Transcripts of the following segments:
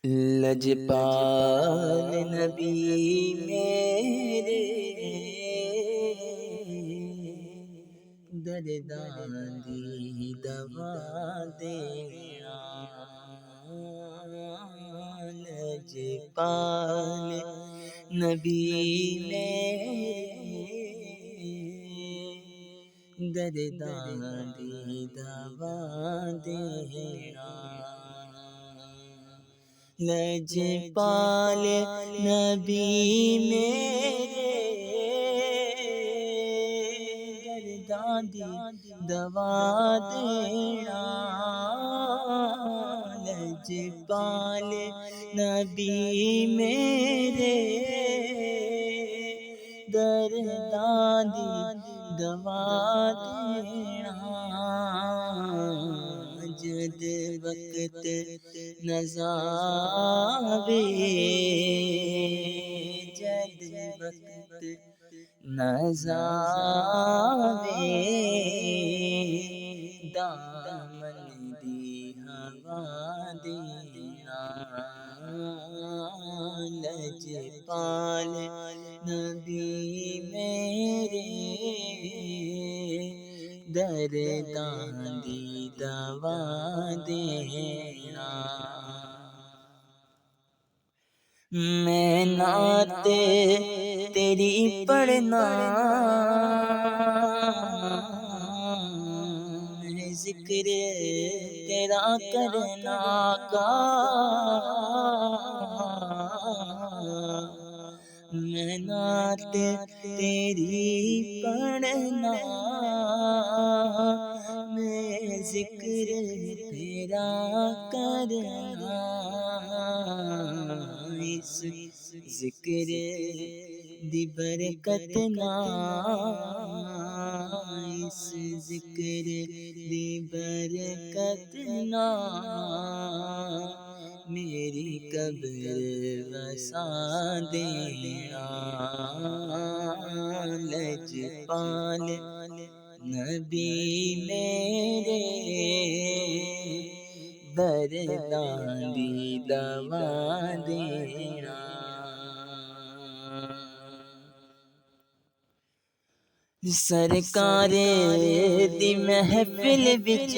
لجپال نبی میرے درداں دی دوا دینا لجپال نبی میرے درداں دی دوا دینا لجپال نبی میرے درداں دی دوا دینا لجپال نبی میرے درداں دی دوا دینا جد وقت نزاوے جد وقت نزاوے دامن دی ہوا دینا لجپال نبی میرے درداں دی دوا دینا میں نعت تیری پڑھنا ذکر تیرا کرنا کا میں نعت تیری پڑھنا میں ذکر تیرا کرنا اس ذکر دی برکت نال اس ذکر دی برکت نال میری قبر وسا دینا لجپال نبی میرے درداں دی دوا دینا سرکار دی محفل وچ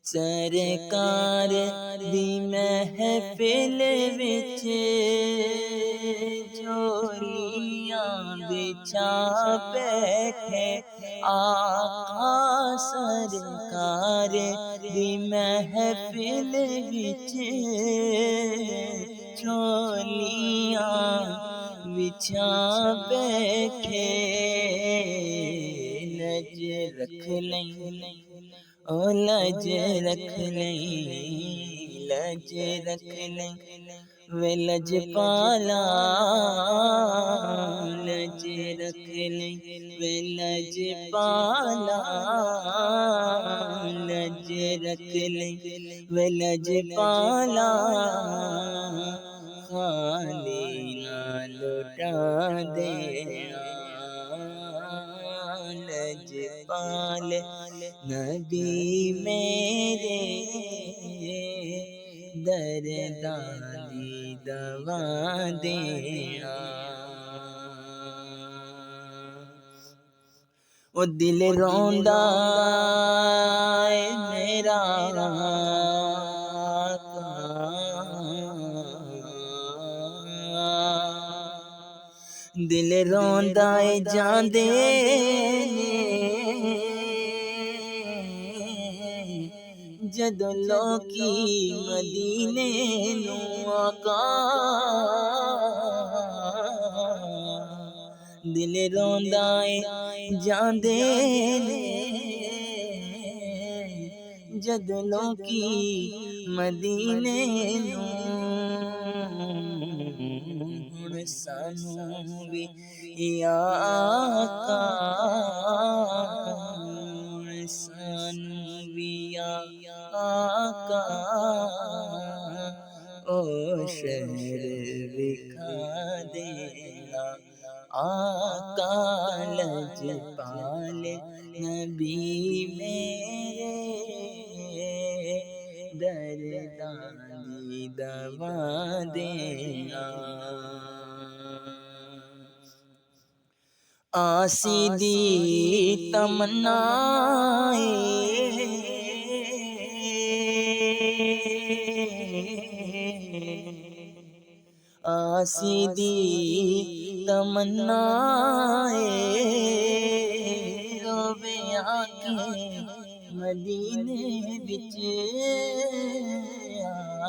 سرکار دی محفل وچ جولیاں بچھا بیٹھے آقا سرکار دی محفل وچ جولیاں بچھا بیٹھے لج رکھ لیں او لج رکھ لیں لج رکھ لیں وے لجپالا لج رکھ لیں وے لجپالا لج رکھ لیں وے لجپالا خالی نہ لوٹا دینا لجپال نبی میرے درداں دی دوا دینا او دل روندا اے میرا دل روندا اے جاندے جد لوکی مدینے نو آقا دل روندا اے جاندے جد لوکی مدینے نو ہن سانوں وی یا آقا ہن سانوں وی یا آقا او شہر وکھا دینا آقا لجپال نبی میرے درداں دی دوا دینا آسی دی تمنا آسی دی تمنا روے آکے مدینے وچ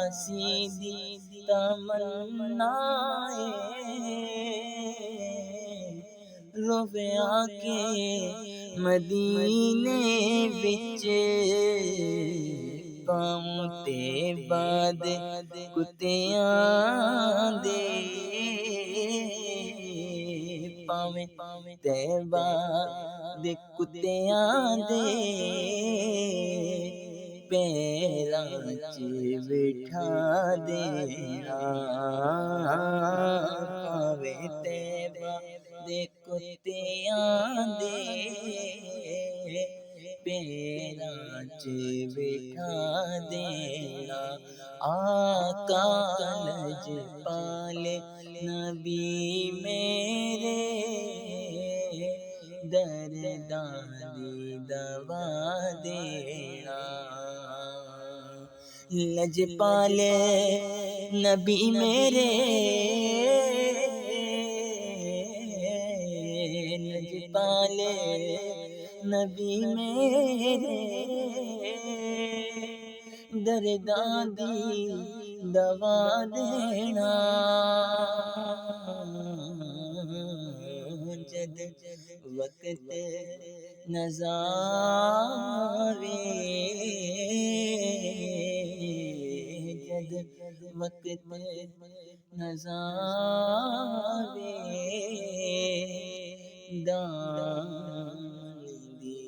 آسی دی تمنا روے آکے مدینے وچ پاؤں تے بعد کتیاں دے پاویں تے بعد کتیاں دے پیراں وچ بٹھا دینا پاویں تے بعد کتیاں دے پیراں وچ بٹھا دینا آقا لجپال نبی میرے درداں دی دوا دینا لجپال نبی میرے لجپال نبی میرے درداں دی دوا دینا جد وقت نظارے جد وقت نظارے دان دی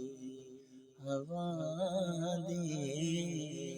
ہوا دے